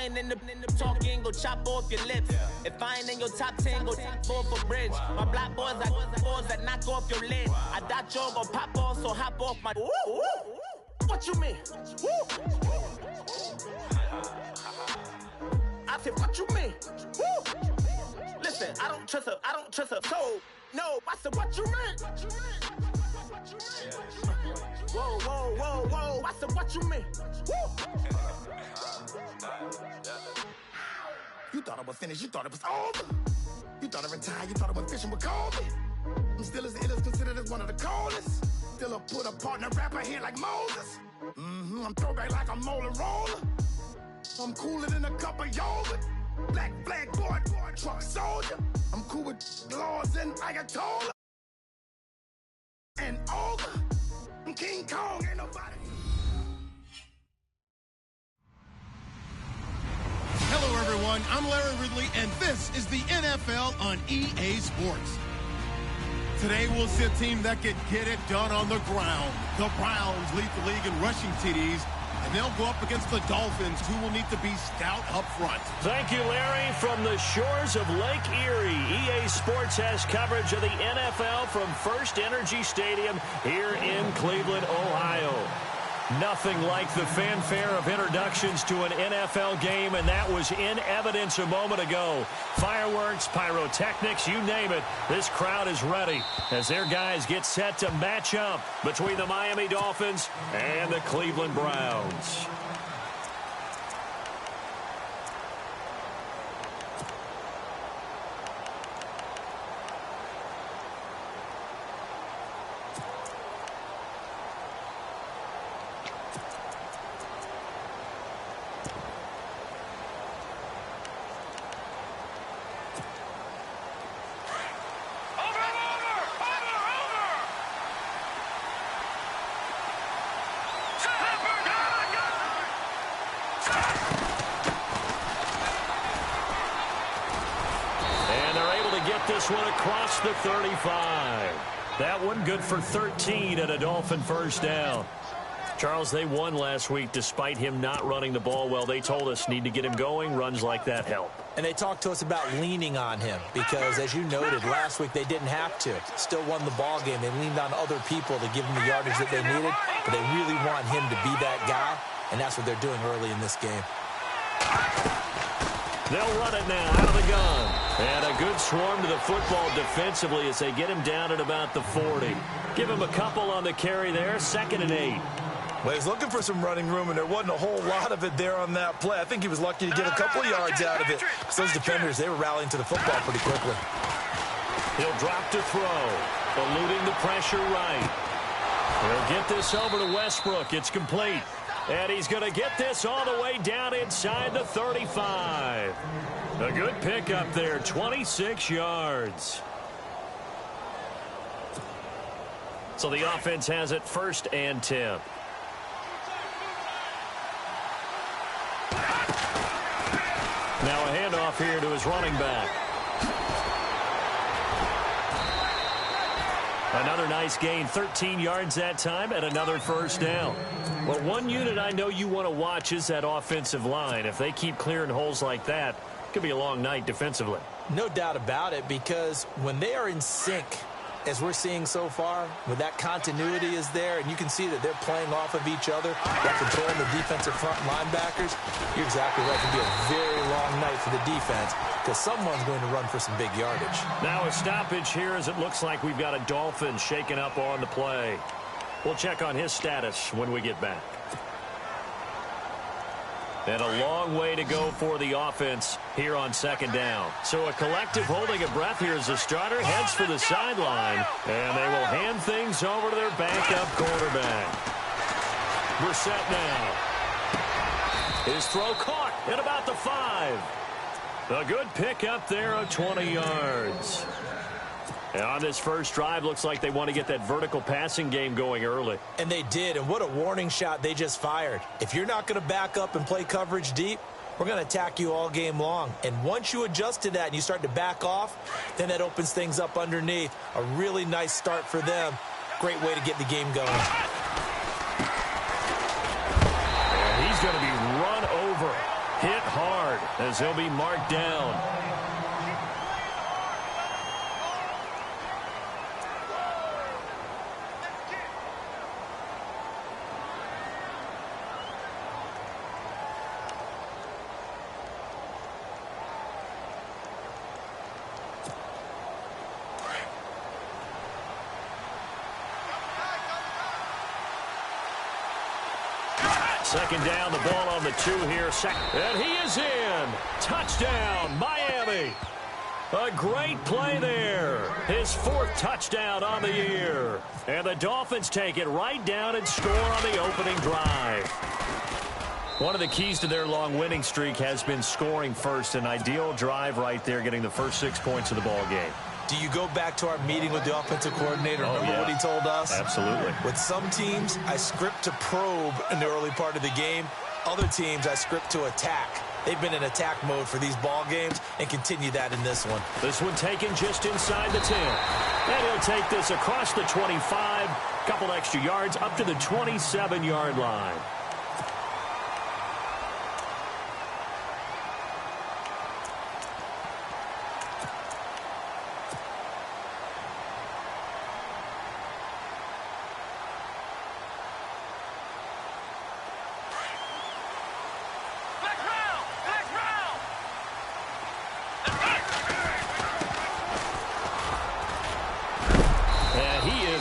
ain't in the talking, go chop off your lips. If I ain't in your top 10, go top 4 for bridge. My black boys like boys that knock off your lid. I doubt you're gonna pop off, so hop off my. What you mean? I said, what you mean? Listen, I don't trust her. So, no, I said, what you mean? Whoa. I said, what you mean? You thought I was finished. You thought it was over. You thought I retired. You thought I went fishing with Kobe. I'm still as ill as considered as one of the coldest. Still a put a partner rapper here like Moses. I'm throwback like a molar roller. I'm cooler than a cup of yogurt. Black flag boy, truck soldier. I'm cool with laws and Ayatollah. And ogre. I'm King Kong, ain't nobody. Hello, everyone. I'm Larry Ridley, and this is the NFL on EA Sports. Today, we'll see a team that can get it done on the ground. The Browns lead the league in rushing TDs, and they'll go up against the Dolphins, who will need to be stout up front. Thank you, Larry. From the shores of Lake Erie, EA Sports has coverage of the NFL from First Energy Stadium here in Cleveland, Ohio. Nothing like the fanfare of introductions to an NFL game, and that was in evidence a moment ago. Fireworks, pyrotechnics, you name it. This crowd is ready as their guys get set to match up between the Miami Dolphins and the Cleveland Browns. This one across the 35. That one good for 13 and a Dolphin first down. Charles, they won last week despite him not running the ball well. They told us need to get him going. Runs like that help. And they talked to us about leaning on him because, as you noted, last week they didn't have to. Still won the ball game. They leaned on other people to give them the yardage that they needed, but they really want him to be that guy, and that's what they're doing early in this game. They'll run it now out of the gun. And a good swarm to the football defensively as they get him down at about the 40. Give him a couple on the carry there. 2nd and 8. Well, he's looking for some running room, and there wasn't a whole lot of it there on that play. I think he was lucky to get a couple of yards out of it. So those defenders, they were rallying to the football pretty quickly. He'll drop to throw, eluding the pressure right. He'll get this over to Westbrook. It's complete. And he's going to get this all the way down inside the 35. A good pickup there, 26 yards. So the offense has it 1st and 10. Now a handoff here to his running back. Another nice gain, 13 yards that time, and another first down. Well, one unit I know you want to watch is that offensive line. If they keep clearing holes like that, it could be a long night defensively. No doubt about it, because when they are in sync, as we're seeing so far, when that continuity is there, and you can see that they're playing off of each other, they're controlling the defensive front linebackers, you're exactly right. It can be a very long night for the defense because someone's going to run for some big yardage. Now a stoppage here as it looks like we've got a Dolphin shaken up on the play. We'll check on his status when we get back. And a long way to go for the offense here on 2nd down. So a collective holding a breath here as the starter heads for the sideline. And they will hand things over to their backup quarterback. Brissett now. His throw caught at about the 5. A good pickup there of 20 yards. And on this first drive, looks like they want to get that vertical passing game going early. And they did, and what a warning shot they just fired. If you're not going to back up and play coverage deep, we're going to attack you all game long. And once you adjust to that and you start to back off, then that opens things up underneath. A really nice start for them. Great way to get the game going. And he's going to be run over, hit hard. as he'll be marked down. Second down, the ball on the 2 here. And he is in. Touchdown, Miami. A great play there. His 4th touchdown on the year. And the Dolphins take it right down and score on the opening drive. One of the keys to their long winning streak has been scoring first. An ideal drive right there, getting the first 6 points of the ball game. Do you go back to our meeting with the offensive coordinator? Remember what he told us? Absolutely. With some teams, I script to probe in the early part of the game. Other teams, I script to attack. They've been in attack mode for these ball games and continue that in this one. This one taken just inside the 10. And he'll take this across the 25. Couple extra yards up to the 27-yard line.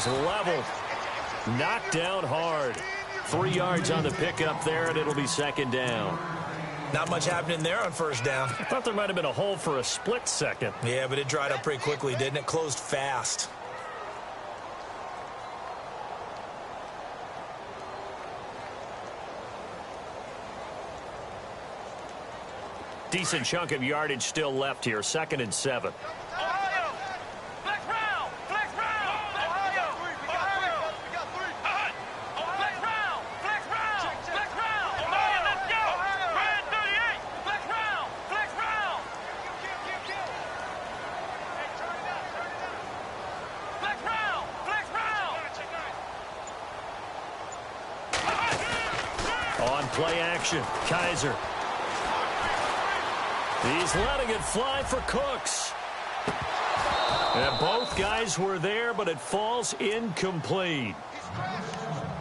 Level. Knocked down hard. 3 yards on the pickup there, and it'll be second down. Not much happening there on first down. I thought there might have been a hole for a split second. Yeah, but it dried up pretty quickly, didn't it? Closed fast. Decent chunk of yardage still left here. 2nd and 7. Play action. Kaiser. He's letting it fly for Cooks. And both guys were there, but it falls incomplete.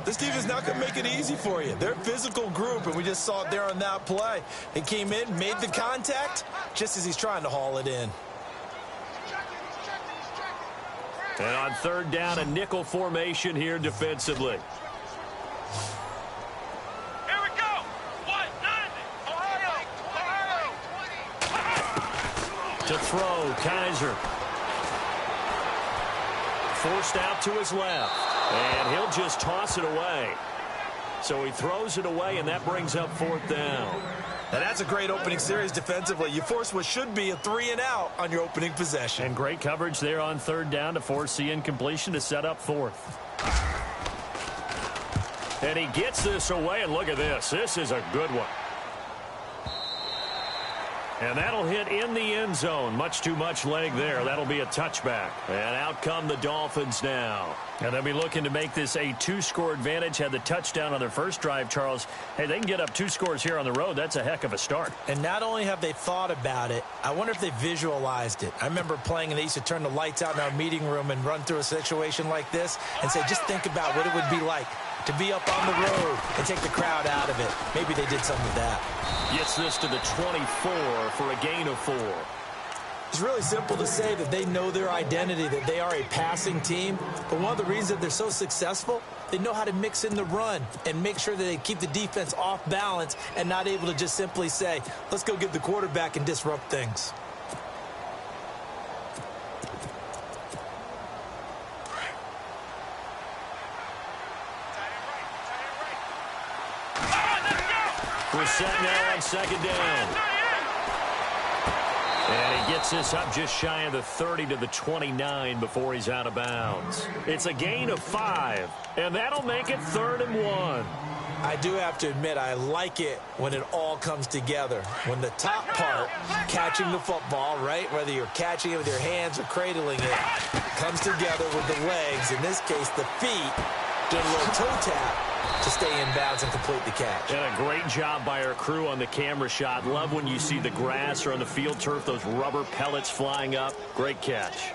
This team is not going to make it easy for you. They're a physical group, and we just saw it there on that play. He came in, made the contact, just as he's trying to haul it in. And on 3rd down, a nickel formation here defensively. To throw, Kaiser. Forced out to his left. And he'll just toss it away. So he throws it away, and that brings up 4th down. Now that's a great opening series defensively. You force what should be a 3 and out on your opening possession. And great coverage there on 3rd down to force the incompletion to set up 4th. And he gets this away, and look at this. This is a good one. And that'll hit in the end zone. Much too much leg there. That'll be a touchback. And out come the Dolphins now. And they'll be looking to make this a 2-score advantage. Had the touchdown on their first drive, Charles. Hey, they can get up 2 scores here on the road. That's a heck of a start. And not only have they thought about it, I wonder if they visualized it. I remember playing, and they used to turn the lights out in our meeting room and run through a situation like this and say, just think about what it would be like to be up on the road and take the crowd out of it. Maybe they did some of that. Gets this to the 24 for a gain of 4. It's really simple to say that they know their identity, that they are a passing team. But one of the reasons that they're so successful, they know how to mix in the run and make sure that they keep the defense off balance and not able to just simply say, let's go get the quarterback and disrupt things. We're set now on 2nd down. And he gets this up just shy of the 30 to the 29 before he's out of bounds. It's a gain of 5, and that'll make it 3rd and 1. I do have to admit, I like it when it all comes together. When the top part, catching the football, right, whether you're catching it with your hands or cradling it, comes together with the legs, in this case the feet, doing a little toe tap, to stay in bounds and complete the catch. And a great job by our crew on the camera shot. Love when you see the grass or on the field turf, those rubber pellets flying up. Great catch.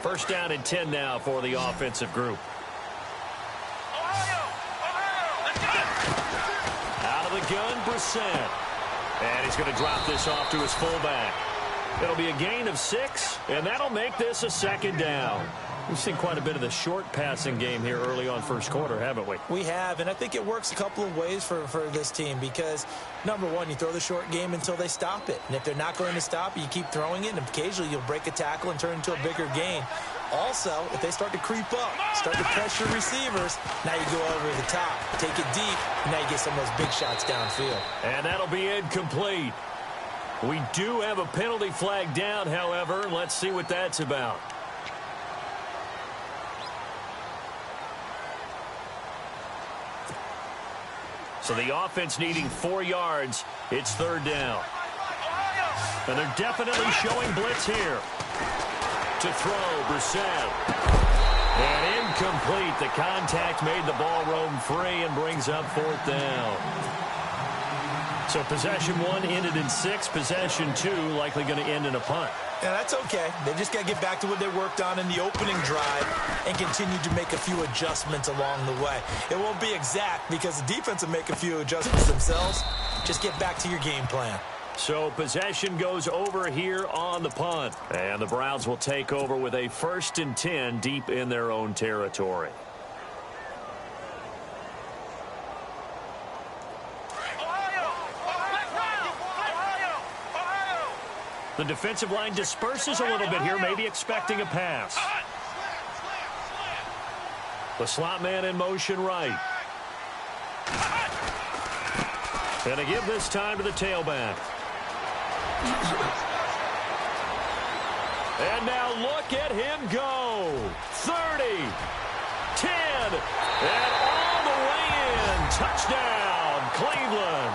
First down and 10 now for the offensive group. Out of the gun, Brissett. And he's going to drop this off to his fullback. It'll be a gain of 6, and that'll make this a second down. We've seen quite a bit of the short passing game here early on first quarter, haven't we? We have, and I think it works a couple of ways for this team because, number one, you throw the short game until they stop it. And if they're not going to stop it, you keep throwing it, and occasionally you'll break a tackle and turn into a bigger gain. Also, if they start to creep up, start to pressure receivers, now you go over the top, take it deep, and now you get some of those big shots downfield. And that'll be incomplete. We do have a penalty flag down, however. Let's see what that's about. So the offense needing 4 yards. It's third down. And they're definitely showing blitz here. To throw, Brissett. And incomplete. The contact made the ball roam free and brings up fourth down. So possession 1 ended in 6. Possession 2 likely going to end in a punt. Yeah, that's okay. They just got to get back to what they worked on in the opening drive and continue to make a few adjustments along the way. It won't be exact because the defense will make a few adjustments themselves. Just get back to your game plan. So possession goes over here on the punt. And the Browns will take over with a 1st and 10 deep in their own territory. The defensive line disperses a little bit here, maybe expecting a pass. The slot man in motion right. And to give this time to the tailback. And now look at him go. 30, 10, and all the way in. Touchdown, Cleveland.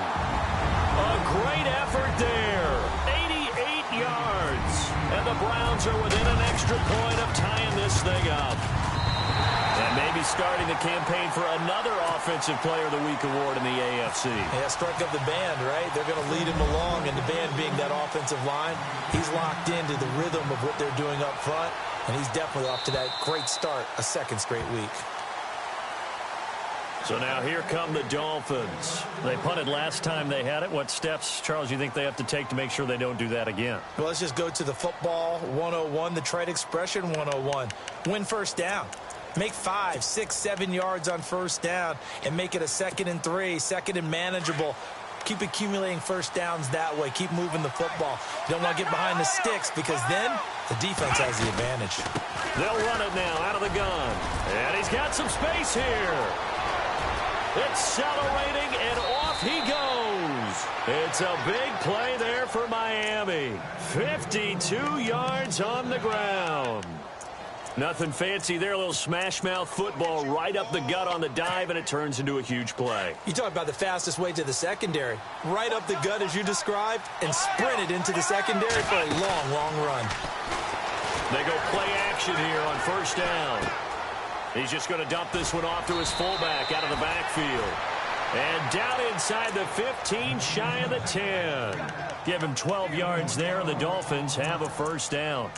A great effort there. 88 yards. And the Browns are within an extra point of tying this thing up. And maybe starting the campaign for another Offensive Player of the Week award in the AFC. Yeah, strike up the band, right? They're going to lead him along, and the band being that offensive line, he's locked into the rhythm of what they're doing up front, and he's definitely off to that great start, a second straight week. So now here come the Dolphins. They punted last time they had it. What steps, Charles, you think they have to take to make sure they don't do that again? Well, let's just go to the football 101, the trade expression 101. Win first down. Make 5, 6, 7 yards on first down and make it a 2nd and 3, 2nd and manageable. Keep accumulating first downs that way. Keep moving the football. You don't want to get behind the sticks because then the defense has the advantage. They'll run it now out of the gun. And he's got some space here. Accelerating, and off he goes. It's a big play there for Miami. 52 yards on the ground. Nothing fancy there. A little smash-mouth football right up the gut on the dive, and it turns into a huge play. You talk about the fastest way to the secondary. Right up the gut, as you described, and sprinted into the secondary for a long, long run. They go play action here on first down. He's just going to dump this one off to his fullback out of the backfield. And down inside the 15, shy of the 10. Give him 12 yards there, and the Dolphins have a first down.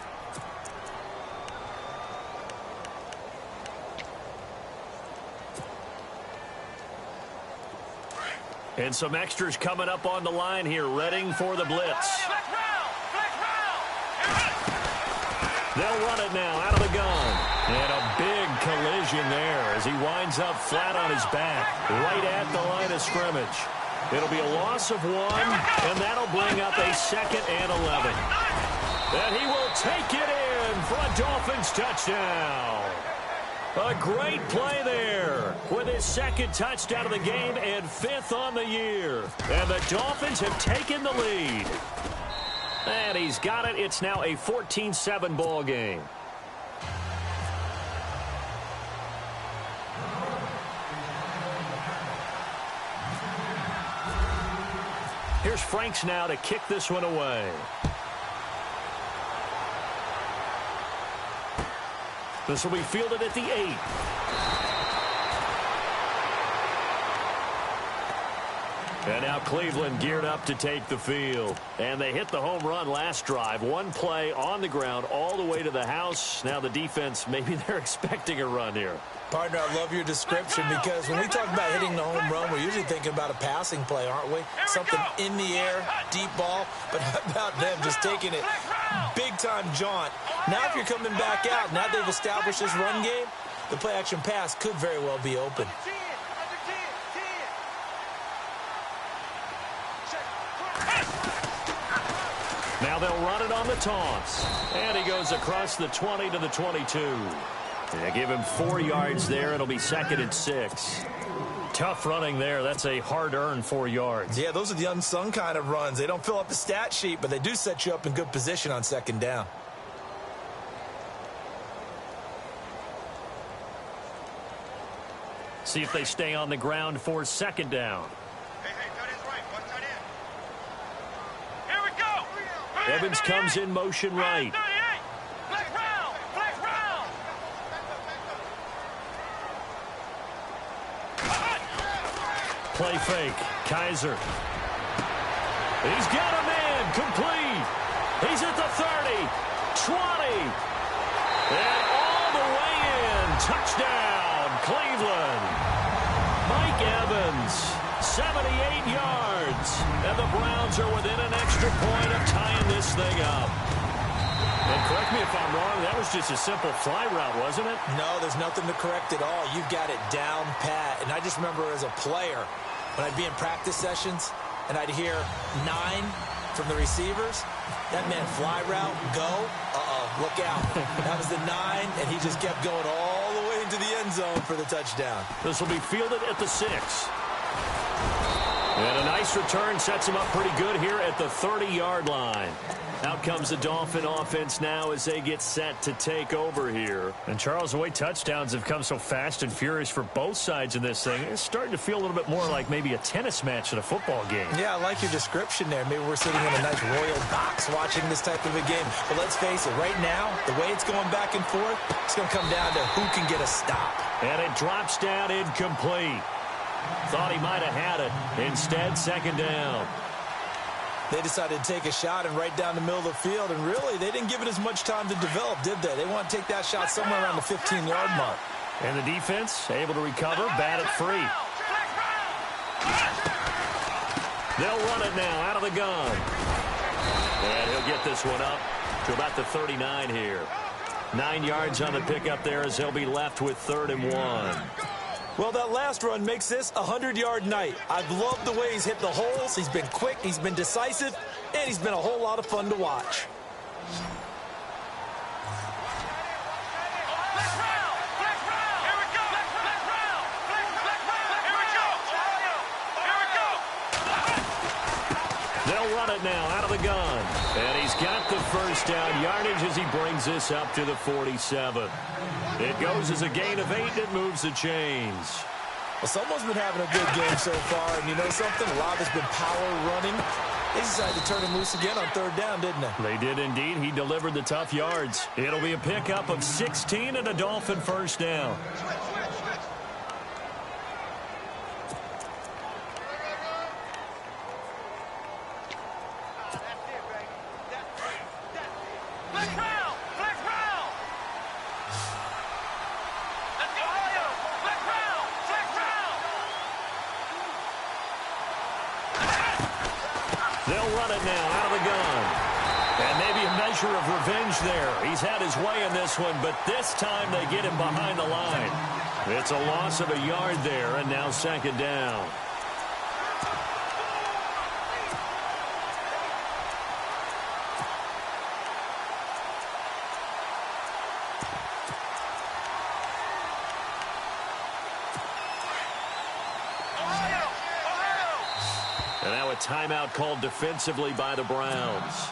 And some extras coming up on the line here, readying for the blitz. They'll run it now out of the gun. And a big collision there as he winds up flat on his back, right at the line of scrimmage. It'll be a loss of 1, and that'll bring up a 2nd and 11. And he will take it in for a Dolphins touchdown. A great play there with his 2nd touchdown of the game and 5th on the year. And the Dolphins have taken the lead. And he's got it. It's now a 14-7 ball game. Here's Franks now to kick this one away. This will be fielded at the 8. And now Cleveland geared up to take the field. And they hit the home run last drive. One play on the ground all the way to the house. Now the defense, maybe they're expecting a run here. Partner, I love your description because when we talk about hitting the home run, we're usually thinking about a passing play, aren't we? Something in the air, deep ball. But how about them just taking it big-time jaunt? Now if you're coming back out, now they've established this run game, the play-action pass could very well be open. Now they'll run it on the toss. And he goes across the 20 to the 22. They give him 4 yards there. It'll be 2nd and 6. Tough running there. That's a hard-earned 4 yards. Yeah, those are the unsung kind of runs. They don't fill up the stat sheet, but they do set you up in good position on 2nd down. See if they stay on the ground for 2nd down. Evans comes in motion right. Play fake. Kaiser. He's got a man. Complete. He's at the 30. 20. And all the way in. Touchdown, Cleveland. Mike Evans. 78 yards. And the Browns are within an extra point of tying this thing up. And correct me if I'm wrong, that was just a simple fly route, wasn't it? No, there's nothing to correct at all. You've got it down pat. And I just remember as a player, when I'd be in practice sessions and I'd hear 9 from the receivers, that meant fly route, go, look out. That was the 9, and he just kept going all the way into the end zone for the touchdown. This will be fielded at the 6. And a nice return sets him up pretty good here at the 30-yard line. Out comes the Dolphin offense now as they get set to take over here. And Charles, the way touchdowns have come so fast and furious for both sides in this thing, it's starting to feel a little bit more like maybe a tennis match in a football game. Yeah, I like your description there. Maybe we're sitting in a nice royal box watching this type of a game. But let's face it, right now, the way it's going back and forth, it's going to come down to who can get a stop. And it drops down incomplete. Thought he might have had it. Instead, 2nd down. They decided to take a shot and right down the middle of the field, and really, they didn't give it as much time to develop, did they? They want to take that shot somewhere around the 15-yard mark. And the defense able to recover, bat it free. They'll run it now out of the gun. And he'll get this one up to about the 39 here. 9 yards on the pickup there as they'll be left with 3rd and 1. Well, that last run makes this a 100-yard night. I've loved the way he's hit the holes. He's been quick, he's been decisive, and he's been a whole lot of fun to watch. They'll run it now out of the gun. And he's got the 1st down yardage as he brings this up to the 47. It goes as a gain of 8. It moves the chains. Well, someone's been having a good game so far, and you know something? A lot has been power running. They decided to turn him loose again on 3rd down, didn't they? They did indeed. He delivered the tough yards. It'll be a pickup of 16 and a Dolphin 1st down. Now out of the gun. And maybe a measure of revenge there. He's had his way in this one, but this time they get him behind the line. It's a loss of a yard there, and now 2nd down. Timeout called defensively by the Browns.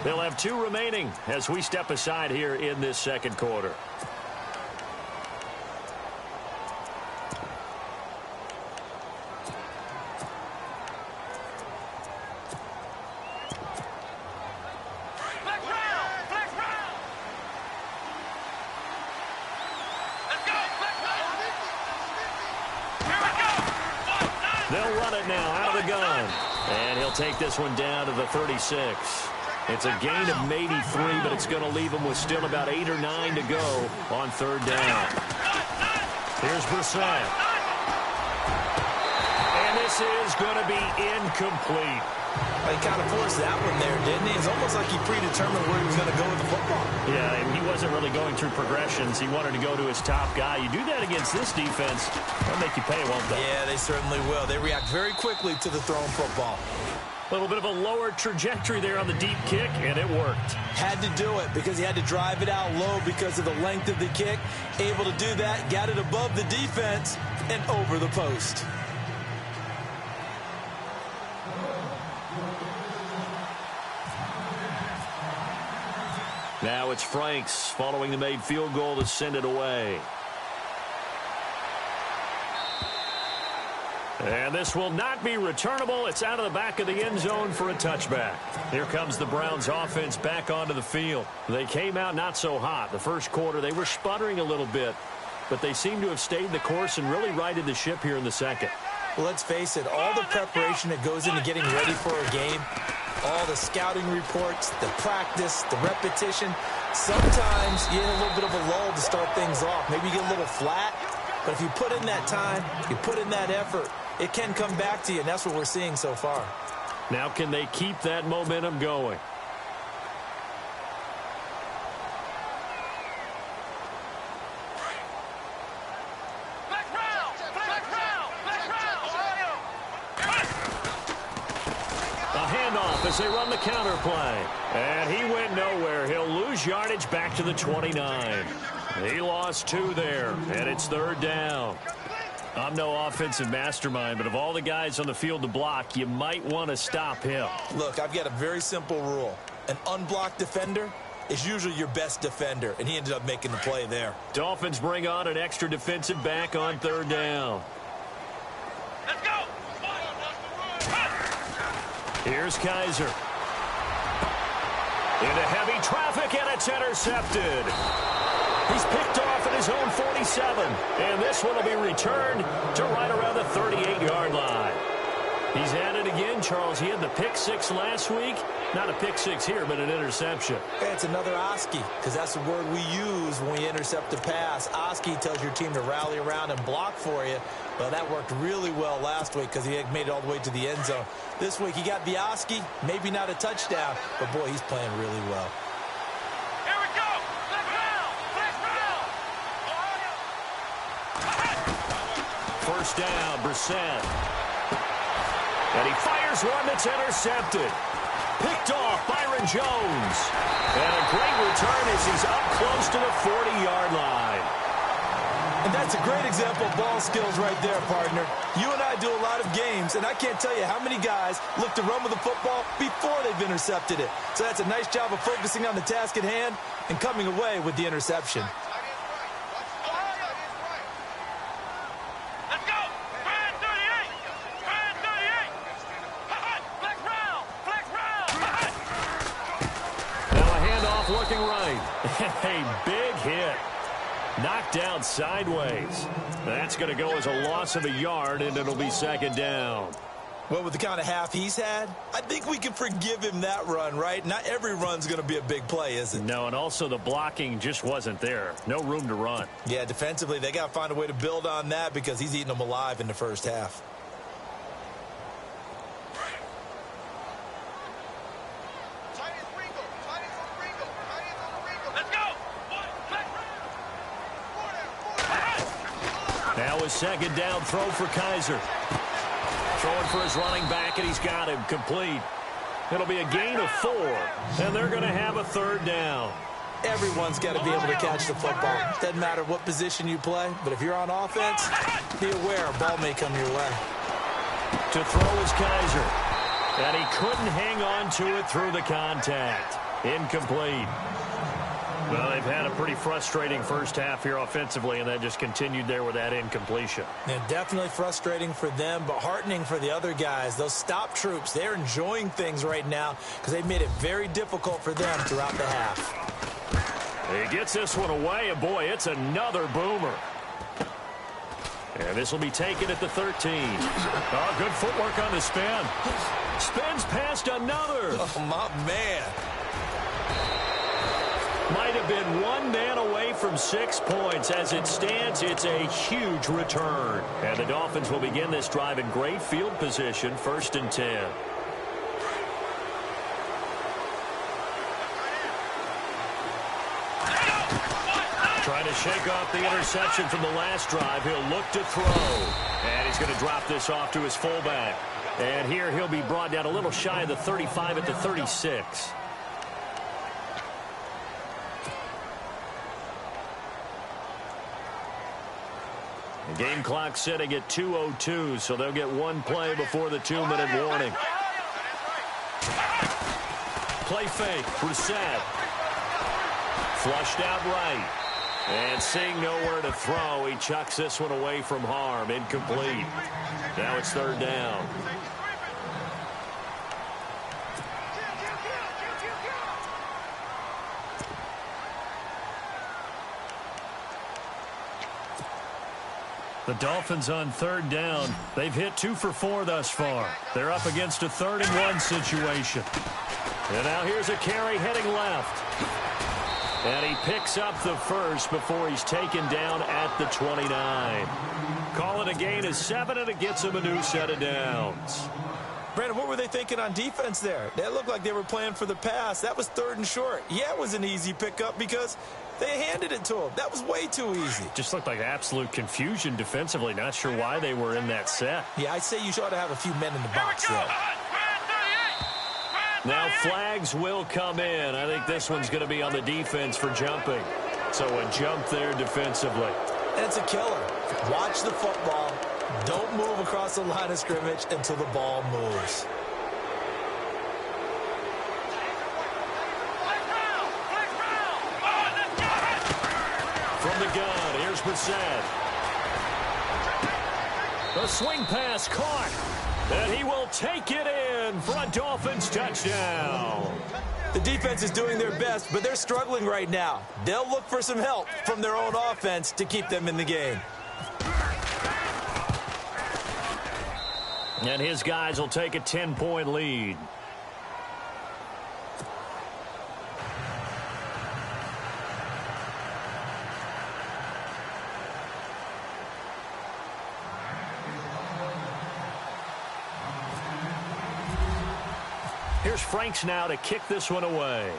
They'll have 2 remaining as we step aside here in this 2nd quarter. They'll run it now out of the gun. And he'll take this one down to the 36. It's a gain of maybe 3, but it's going to leave him with still about 8 or 9 to go on third down. Here's Brissett. And this is going to be incomplete. He kind of forced that one there, didn't he? It's almost like he predetermined where he was going to go with the football. Yeah, and he wasn't really going through progressions. He wanted to go to his top guy. You do that against this defense, they'll make you pay, won't they? Yeah, they certainly will. They react very quickly to the thrown football. A little bit of a lower trajectory there on the deep kick, and it worked. Had to do it because he had to drive it out low because of the length of the kick. Able to do that, got it above the defense and over the post. Now it's Franks following the made field goal to send it away. And this will not be returnable. It's out of the back of the end zone for a touchback. Here comes the Browns offense back onto the field. They came out not so hot. The first quarter, they were sputtering a little bit, but they seem to have stayed the course and really righted the ship here in the second. Well, let's face it, all the preparation that goes into getting ready for a game, all the scouting reports, the practice, the repetition, sometimes you get a little bit of a lull to start things off. Maybe you get a little flat, but if you put in that time, you put in that effort, it can come back to you, and that's what we're seeing so far. Now can they keep that momentum going? As they run the counter play. And he went nowhere. He'll lose yardage back to the 29. He lost 2 there, and it's third down. I'm no offensive mastermind, but of all the guys on the field to block, you might want to stop him. Look, I've got a very simple rule. An unblocked defender is usually your best defender, and he ended up making the play there. Dolphins bring on an extra defensive back on third down. Let's go! Here's Kaiser. Into heavy traffic, and it's intercepted. He's picked off at his own 47. And this one will be returned to right around the 38-yard line. He's at it again, Charles. He had the pick 6 last week. Not a pick 6 here, but an interception. It's another Oski, because that's the word we use when we intercept a pass. Oski tells your team to rally around and block for you. Well, that worked really well last week because he had made it all the way to the end zone. This week he got the Oski, maybe not a touchdown, but boy, he's playing really well. Here we go! Flex round! First down, Brissett. And he fires one that's intercepted. Picked off Byron Jones. And a great return as he's up close to the 40-yard line. And that's a great example of ball skills right there, partner. You and I do a lot of games, and I can't tell you how many guys look to run with the football before they've intercepted it. So that's a nice job of focusing on the task at hand and coming away with the interception. Let's go! Brand 38! Brand 38! Flex round! Now a handoff looking right. A big hit. Knocked down sideways. That's going to go as a loss of a yard, and it'll be second down. Well, with the kind of half he's had, I think we can forgive him that run, right? Not every run's going to be a big play, is it? No, and also the blocking just wasn't there. No room to run. Yeah, defensively, they got to find a way to build on that because he's eating them alive in the first half. Now a second down throw for Kaiser. Throwing for his running back, and he's got him complete. It'll be a gain of 4, and they're going to have a third down. Everyone's got to be able to catch the football. Doesn't matter what position you play, but if you're on offense, be aware a ball may come your way. To throw is Kaiser, and he couldn't hang on to it through the contact. Incomplete. Well, they've had a pretty frustrating first half here offensively, and that just continued there with that incompletion. Yeah, definitely frustrating for them, but heartening for the other guys. Those stop troops, they're enjoying things right now because they've made it very difficult for them throughout the half. He gets this one away, and boy, it's another boomer. And this will be taken at the 13. Oh, good footwork on the spin. Spins past another. Oh, my man. Might have been one man away from 6 points. As it stands, it's a huge return. And the Dolphins will begin this drive in great field position, 1st and 10. Trying to shake off the interception from the last drive. He'll look to throw. And he's going to drop this off to his fullback. And here he'll be brought down a little shy of the 35 at the 36. The game clock sitting at 2:02, so they'll get one play before the 2-minute warning. Play fake. Brissett. Flushed out right. And seeing nowhere to throw, he chucks this one away from harm. Incomplete. Now it's 3rd down. The Dolphins on 3rd down. They've hit 2 for 4 thus far. They're up against a 3rd and 1 situation. And now here's a carry heading left. And he picks up the first before he's taken down at the 29. Call it a gain of 7, and it gets him a new set of downs. Brandon, what were they thinking on defense there? They looked like they were playing for the pass. That was 3rd and short. Yeah, it was an easy pickup because they handed it to him. That was way too easy. Just looked like absolute confusion defensively. Not sure why they were in that set. Yeah, I'd say you ought to have a few men in the box there. Now flags will come in. I think this one's going to be on the defense for jumping. So a jump there defensively. And it's a killer. Watch the football. Don't move across the line of scrimmage until the ball moves. From the gun, here's Brissett. The swing pass caught. And he will take it in for a Dolphins touchdown. The defense is doing their best, but they're struggling right now. They'll look for some help from their own offense to keep them in the game. And his guys will take a 10-point lead. Here's Franks now to kick this one away.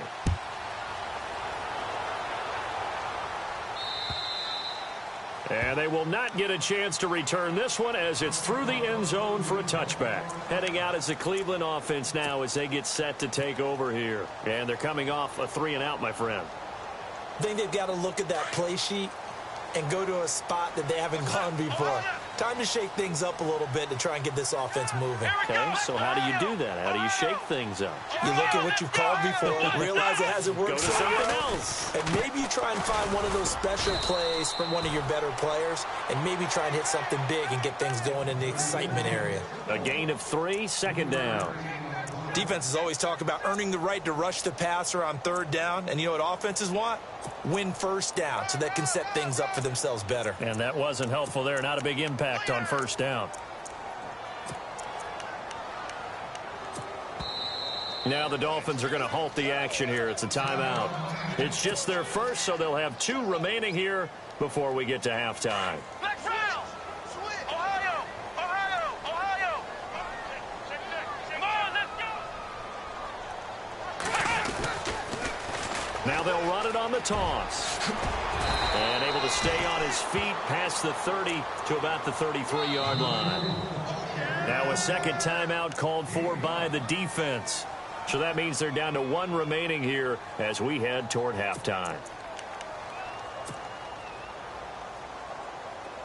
And they will not get a chance to return this one as it's through the end zone for a touchback. Heading out as the Cleveland offense now as they get set to take over here. And they're coming off a 3-and-out, my friend. I think they've got to look at that play sheet and go to a spot that they haven't gone before. Time to shake things up a little bit to try and get this offense moving. Okay, so how do you do that? How do you shake things up? You look at what you've called before, realize it hasn't worked Go to so something well, else. and maybe you try and find one of those special plays from one of your better players, and maybe try and hit something big and get things going in the excitement area. A gain of 3, 2nd down. Defenses always talk about earning the right to rush the passer on 3rd down, and you know what offenses want? Win 1st down so they can set things up for themselves better. And that wasn't helpful there. Not a big impact on 1st down. Now the Dolphins are going to halt the action here. It's a timeout. It's just their first, so they'll have 2 remaining here before we get to halftime. Now they'll run it on the toss. And able to stay on his feet past the 30 to about the 33-yard line. Now a second timeout called for by the defense. So that means they're down to 1 remaining here as we head toward halftime.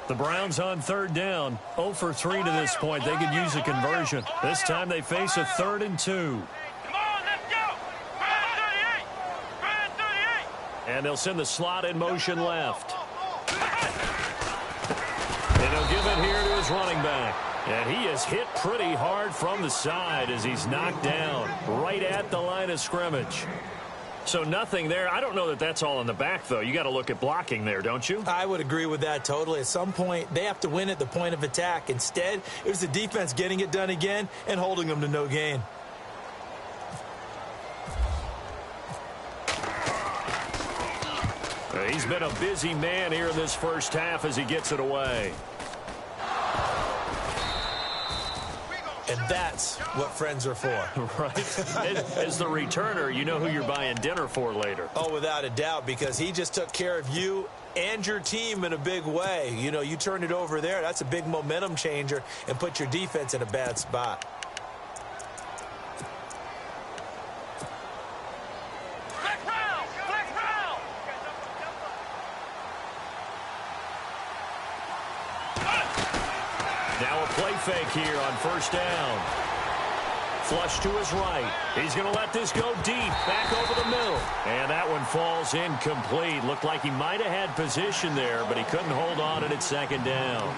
The Browns on 3rd down. 0 for 3 to this point. They could use a conversion. This time they face a 3rd and 2. And they'll send the slot in motion left. And he'll give it here to his running back. And he is hit pretty hard from the side as he's knocked down right at the line of scrimmage. So nothing there. I don't know that that's all in the back, though. You got to look at blocking there, don't you? I would agree with that totally. At some point, they have to win at the point of attack. Instead, it was the defense getting it done again and holding them to no gain. He's been a busy man here in this first half as he gets it away. And that's what friends are for. Right. As the returner, you know who you're buying dinner for later. Oh, without a doubt, because he just took care of you and your team in a big way. You know, you turned it over there. That's a big momentum changer and put your defense in a bad spot. Now a play fake here on first down. Flush to his right. He's going to let this go deep. Back over the middle. And that one falls incomplete. Looked like he might have had position there, but he couldn't hold on at second down.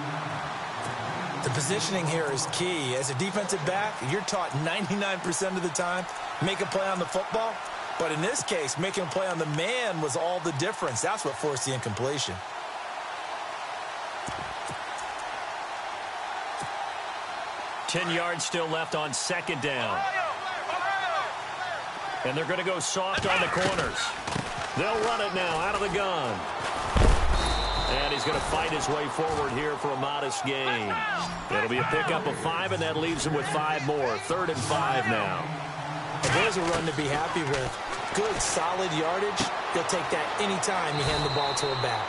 The positioning here is key. As a defensive back, you're taught 99% of the time, make a play on the football. But in this case, making a play on the man was all the difference. That's what forced the incompletion. Ten yards still left on second down. And they're going to go soft on the corners. They'll run it now out of the gun. And he's going to fight his way forward here for a modest gain. It'll be a pickup of 5, and that leaves him with 5 more. 3rd and 5 now. And there's a run to be happy with. Good, solid yardage. He'll take that anytime you hand the ball to a back.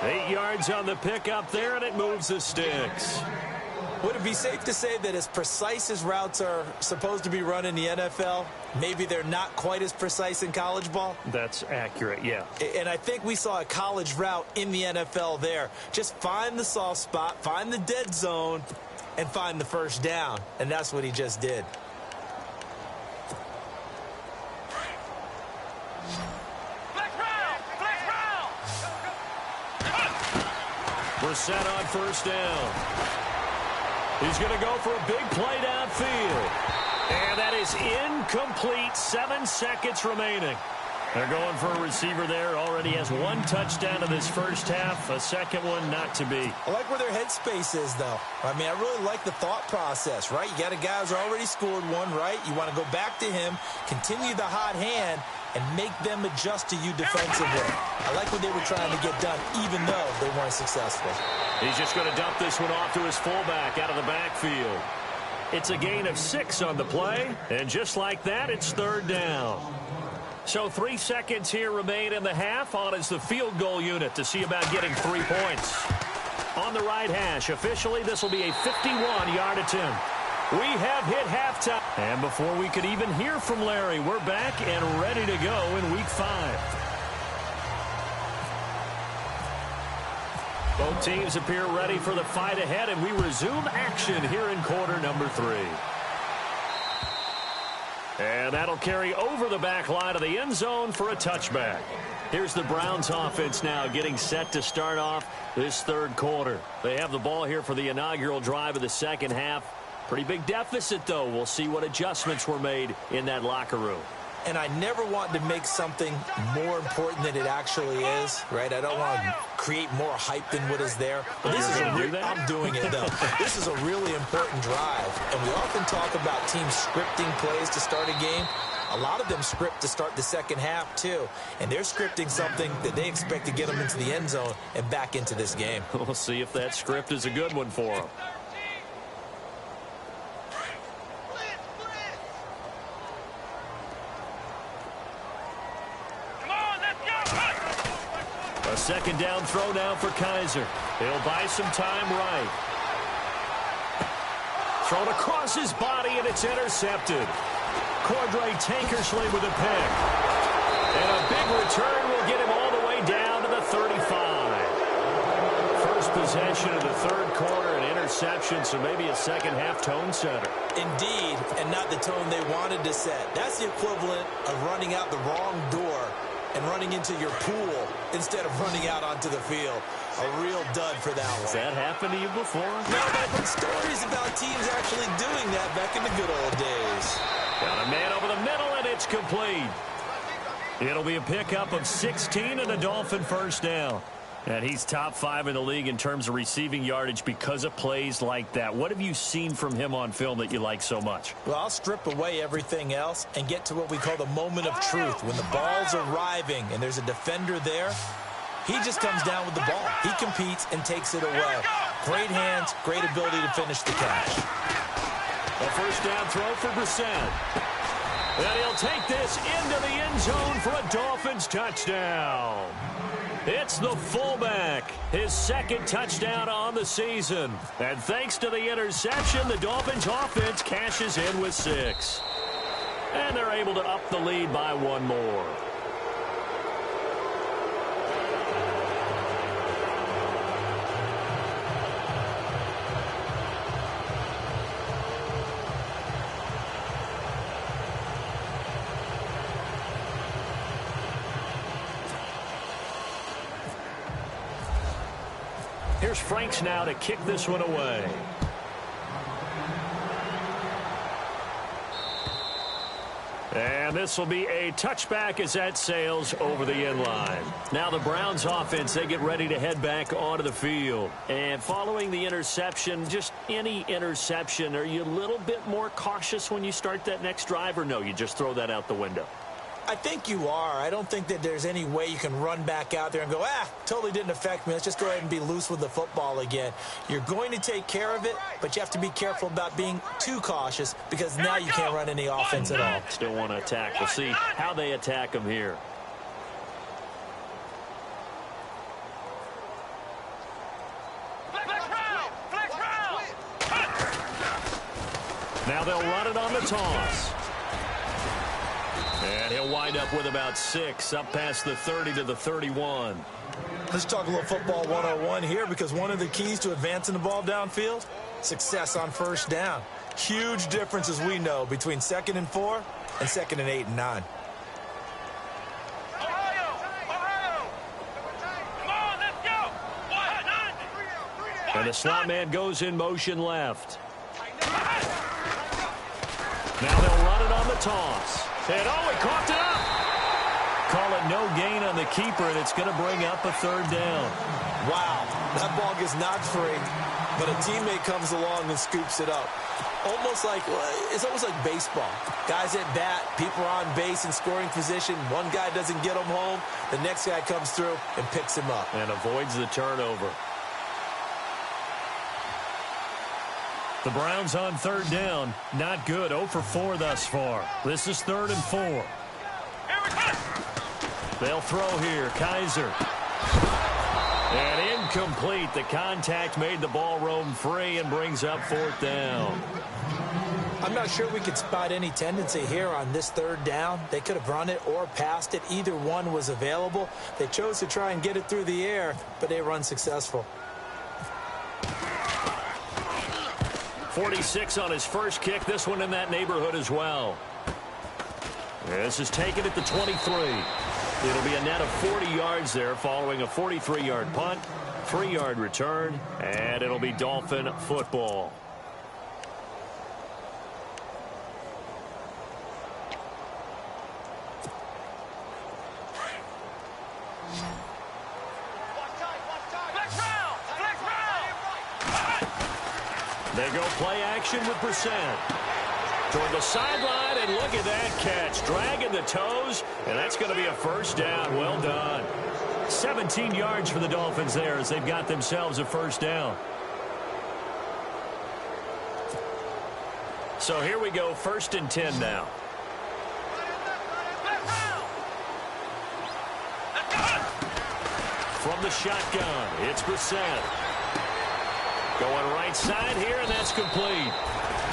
8 yards on the pickup there, and it moves the sticks. Would it be safe to say that as precise as routes are supposed to be run in the NFL, maybe they're not quite as precise in college ball? That's accurate, yeah. And I think we saw a college route in the NFL there. Just find the soft spot, find the dead zone, and find the first down. And that's what he just did. We're set on first down. He's going to go for a big play downfield. And that is incomplete. 7 seconds remaining. They're going for a receiver there. Already has 1 touchdown in this first half. A second one not to be. I like where their headspace is, though. I mean, I really like the thought process, right? You got a guy who's already scored 1, right? You want to go back to him, continue the hot hand, and make them adjust to you defensively. I like what they were trying to get done, even though they weren't successful. He's just going to dump this one off to his fullback out of the backfield. It's a gain of 6 on the play, and just like that, it's 3rd down. So 3 seconds here remain in the half. On is the field goal unit to see about getting 3 points. On the right hash, officially, this will be a 51-yard attempt. We have hit halftime. And before we could even hear from Larry, we're back and ready to go in Week 5. Both teams appear ready for the fight ahead, and we resume action here in quarter number 3. And that'll carry over the back line of the end zone for a touchback. Here's the Browns offense now getting set to start off this 3rd quarter. They have the ball here for the inaugural drive of the second half. Pretty big deficit, though. We'll see what adjustments were made in that locker room. And I never want to make something more important than it actually is, right? I don't want to create more hype than what is there. But this is I'm doing it, though. This is a really important drive. And we often talk about teams scripting plays to start a game. A lot of them script to start the second half, too. And they're scripting something that they expect to get them into the end zone and back into this game. We'll see if that script is a good one for them. A second down throw now for Kaiser. He'll buy some time right. Thrown across his body, and it's intercepted. Cordray Tankersley with a pick. And a big return will get him all the way down to the 35. First possession of the 3rd quarter, an interception, so maybe a second-half tone setter. Indeed, and not the tone they wanted to set. That's the equivalent of running out the wrong door and running into your pool instead of running out onto the field. A real dud for that one. Has that happened to you before? No, but I've heard stories about teams actually doing that back in the good old days. Got a man over the middle, and it's complete. It'll be a pickup of 16 and a Dolphin first down. And he's top 5 in the league in terms of receiving yardage because of plays like that. What have you seen from him on film that you like so much? Well, I'll strip away everything else and get to what we call the moment of truth. When the ball's arriving and there's a defender there, he just comes down with the ball. He competes and takes it away. Great hands, great ability to finish the catch. A first down throw for Brissett. And he'll take this into the end zone for a Dolphins touchdown. It's the fullback, his second touchdown on the season. And thanks to the interception, the Dolphins offense cashes in with 6. And they're able to up the lead by 1 more. Here's Franks now to kick this one away. And this will be a touchback as that sails over the end line. Now the Browns offense, they get ready to head back onto the field. And following the interception, just any interception, are you a little bit more cautious when you start that next drive, or no, you just throw that out the window? I think you are. I don't think that there's any way you can run back out there and go, totally didn't affect me. Let's just go ahead and be loose with the football again. You're going to take care of it, but you have to be careful about being too cautious because now you can't run any offense at all. Still want to attack. We'll see how they attack them here. Now they'll run it on the toss. And he'll wind up with about 6, up past the 30 to the 31. Let's talk a little football 101 here, because one of the keys to advancing the ball downfield, success on first down. Huge difference, as we know, between 2nd and 4 and 2nd and 8 and 9. And the slot man goes in motion left. Now they'll run it on the toss. And he coughed it up. Call it no gain on the keeper, and it's going to bring up a 3rd down. Wow, that ball gets knocked free, but a teammate comes along and scoops it up. It's almost like baseball. Guys at bat, people are on base in scoring position. One guy doesn't get him home. The next guy comes through and picks him up. And avoids the turnover. The Browns on 3rd down. Not good. 0 for 4 thus far. This is 3rd and 4. They'll throw here. Kaiser. And incomplete. The contact made the ball roam free and brings up 4th down. I'm not sure we could spot any tendency here on this 3rd down. They could have run it or passed it. Either one was available. They chose to try and get it through the air, but they were unsuccessful. 46 on his first kick. This one in that neighborhood as well. This is taken at the 23. It'll be a net of 40 yards there following a 43-yard punt, 3-yard return, and it'll be Dolphin football. They go play action with Brissett. Toward the sideline, and look at that catch. Dragging the toes, and that's going to be a first down. Well done. 17 yards for the Dolphins there as they've got themselves a first down. So here we go, 1st and 10 now. From the shotgun, it's Brissett. Going right side here, and that's complete.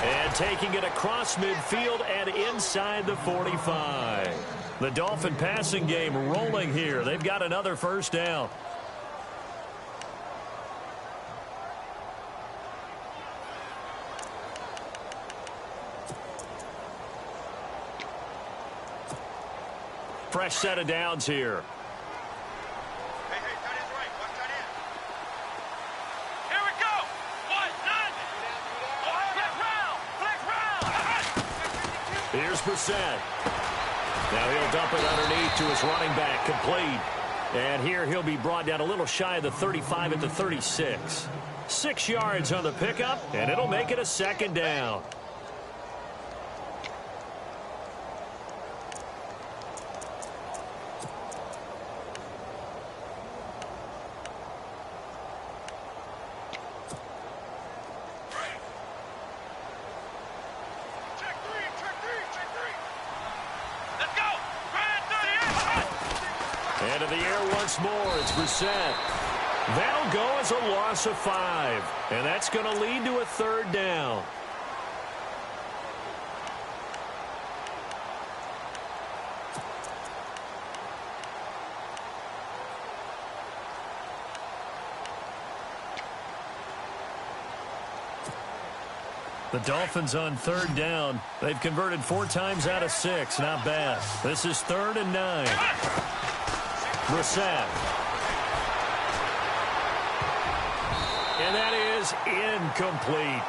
And taking it across midfield and inside the 45. The Dolphin passing game rolling here. They've got another first down. Fresh set of downs here. Here's Brissett. Now he'll dump it underneath to his running back, complete. And here he'll be brought down a little shy of the 35 at the 36. 6 yards on the pickup, and it'll make it a second down. Into the air once more. It's Brissett. That'll go as a loss of 5. And that's going to lead to a third down. The Dolphins on third down. They've converted 4 times out of 6. Not bad. This is 3rd and 9. Brissett. And that is incomplete.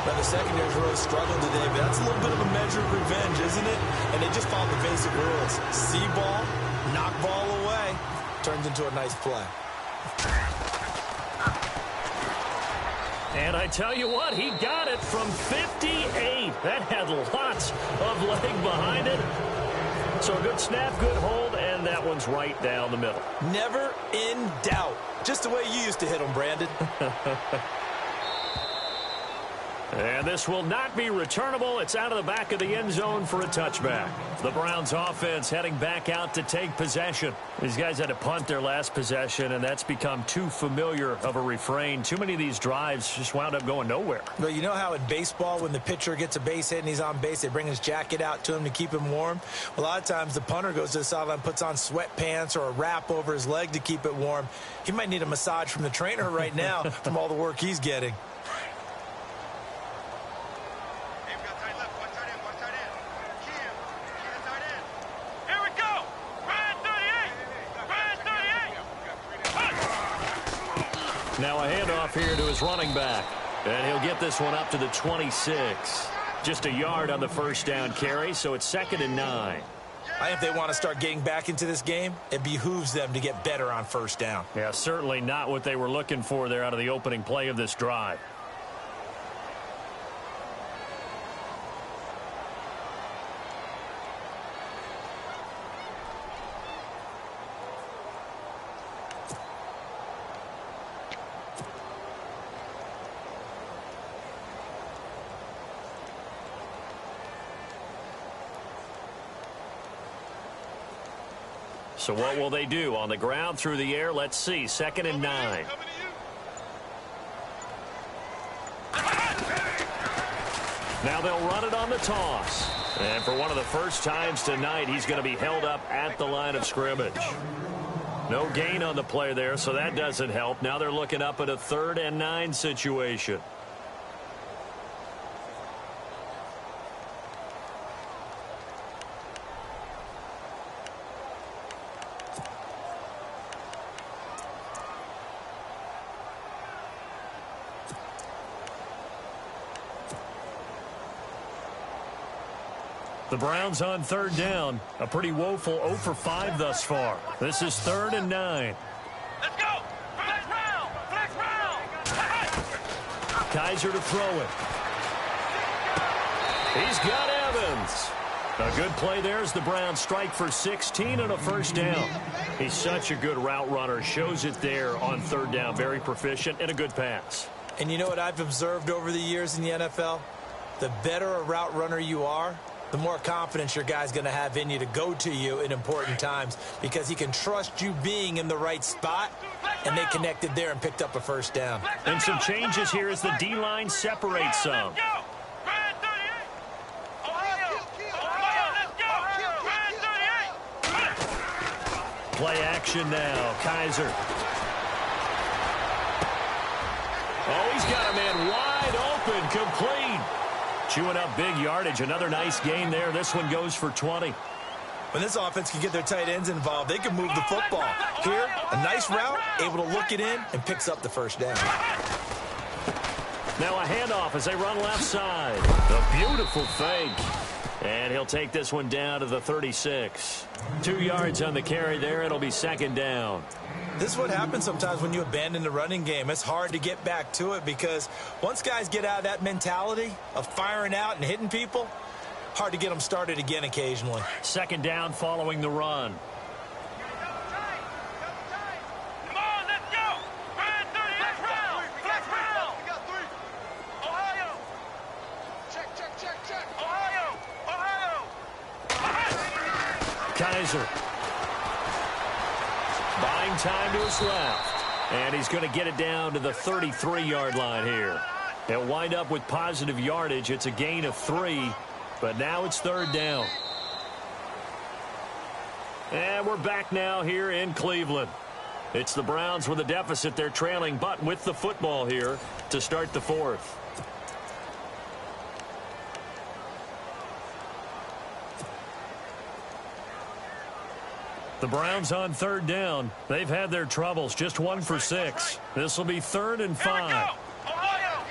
Now, the secondary's really struggled today, but that's a little bit of a measure of revenge, isn't it? And they just followed the basic rules. See ball, knock ball away. Turns into a nice play. And I tell you what, he got it from 58. That had lots of leg behind it. So a good snap, good hold, and that one's right down the middle. Never in doubt. Just the way you used to hit them, Brandon. And this will not be returnable. It's out of the back of the end zone for a touchback. The Browns offense heading back out to take possession. These guys had to punt their last possession, and that's become too familiar of a refrain. Too many of these drives just wound up going nowhere. But you know how in baseball, when the pitcher gets a base hit and he's on base, they bring his jacket out to him to keep him warm? A lot of times the punter goes to the sideline, puts on sweatpants or a wrap over his leg to keep it warm. He might need a massage from the trainer right now from all the work he's getting. Now a handoff here to his running back. And he'll get this one up to the 26. Just a yard on the first down carry, so it's 2nd and 9. I think if they want to start getting back into this game, it behooves them to get better on first down. Yeah, certainly not what they were looking for there out of the opening play of this drive. So what will they do? On the ground, through the air, let's see. 2nd and 9. Now they'll run it on the toss. And for one of the first times tonight, he's going to be held up at the line of scrimmage. No gain on the play there, so that doesn't help. Now they're looking up at a 3rd and 9 situation. The Browns on third down. A pretty woeful 0 for 5 thus far. This is 3rd and 9. Let's go! Flex round! Flex round! Kaiser to throw it. He's got Evans. A good play there as the Browns strike for 16 and a first down. He's such a good route runner. Shows it there on third down. Very proficient and a good pass. And you know what I've observed over the years in the NFL? The better a route runner you are, the more confidence your guy's going to have in you to go to you in important times because he can trust you being in the right spot, and they connected there and picked up a first down. And some changes here as the D-line separates some. Play action now. Kaiser. Oh, he's got a man wide open, complete. Chewing up big yardage. Another nice gain there. This one goes for 20. When this offense can get their tight ends involved, they can move the football. Here, a nice route, able to look it in, and picks up the first down. Now a handoff as they run left side. A beautiful fake. And he'll take this one down to the 36. 2 yards on the carry there. It'll be second down. This is what happens sometimes when you abandon the running game. It's hard to get back to it because once guys get out of that mentality of firing out and hitting people, hard to get them started again occasionally. Second down following the run. Come on, let's go. Red 30, let's round. Flex round. We got 3. Ohio. Check. Ohio. Kaiser. Buying time to his left. And he's going to get it down to the 33-yard line here. He'll wind up with positive yardage. It's a gain of 3, but now it's third down. And we're back now here in Cleveland. It's the Browns with a deficit. They're trailing, but with the football here to start the fourth. The Browns on third down. They've had their troubles. Just 1 for 6. This will be 3rd and 5. Ohio.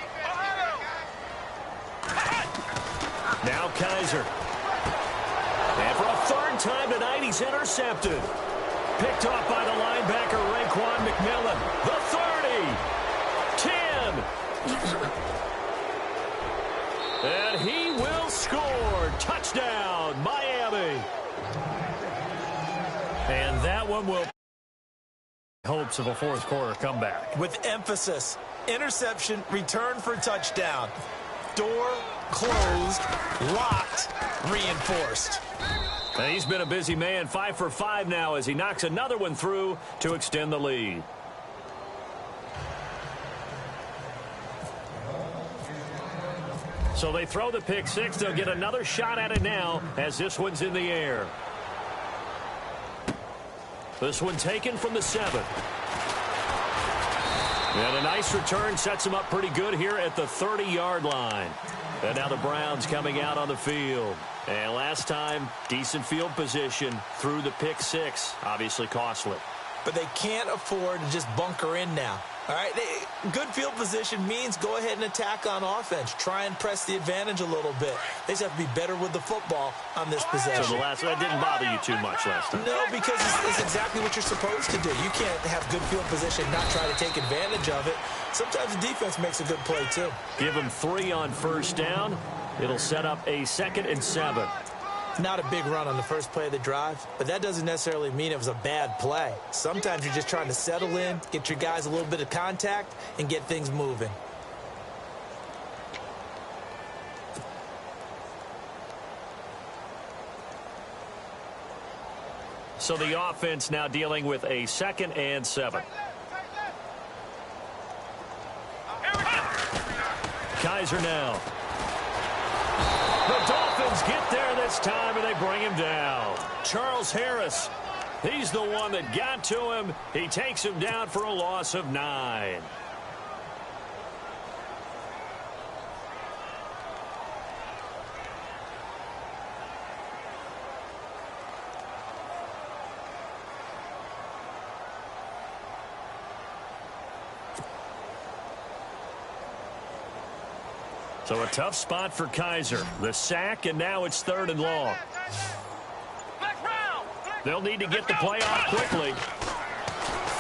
Now Kaiser. And for a third time tonight, he's intercepted. Picked off by the linebacker, Raekwon McMillan. The 30. 10. And he will score. Touchdown, Miami. And that one will hopes of a fourth quarter comeback. With emphasis, interception, return for touchdown. Door closed, locked, reinforced. And he's been a busy man. 5 for 5 now as he knocks another one through to extend the lead. So they throw the pick 6. They'll get another shot at it now as this one's in the air. This one taken from the 7. And a nice return sets him up pretty good here at the 30-yard line. And now the Browns coming out on the field. And last time, decent field position through the pick 6. Obviously costly. But they can't afford to just bunker in now. All right, good field position means go ahead and attack on offense. Try and press the advantage a little bit. They just have to be better with the football on this possession. So that didn't bother you too much last time. No, because it's exactly what you're supposed to do. You can't have good field position, not try to take advantage of it. Sometimes the defense makes a good play, too. Give them 3 on first down. It'll set up a 2nd and 7. Not a big run on the first play of the drive, but that doesn't necessarily mean it was a bad play. Sometimes you're just trying to settle in, get your guys a little bit of contact, and get things moving. So the offense now dealing with a 2nd and 7. Kaiser now. The Dolphins get there this time, and they bring him down. Charles Harris, he's the one that got to him. He takes him down for a loss of 9. So a tough spot for Kaiser. The sack, and now it's 3rd and long. They'll need to get the play off quickly.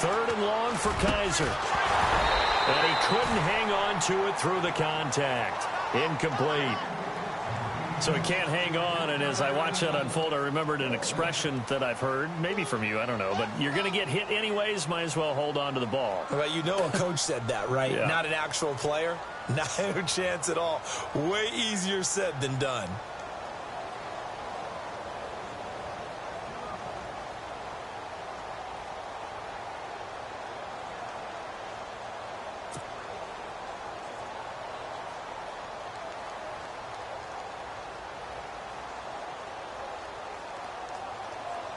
3rd and long for Kaiser. And he couldn't hang on to it through the contact. Incomplete. So he can't hang on, and as I watch that unfold, I remembered an expression that I've heard, maybe from you, I don't know, but you're going to get hit anyways, might as well hold on to the ball. Well, you know a coach said that, right? Yeah. Not an actual player. No chance at all. Way easier said than done.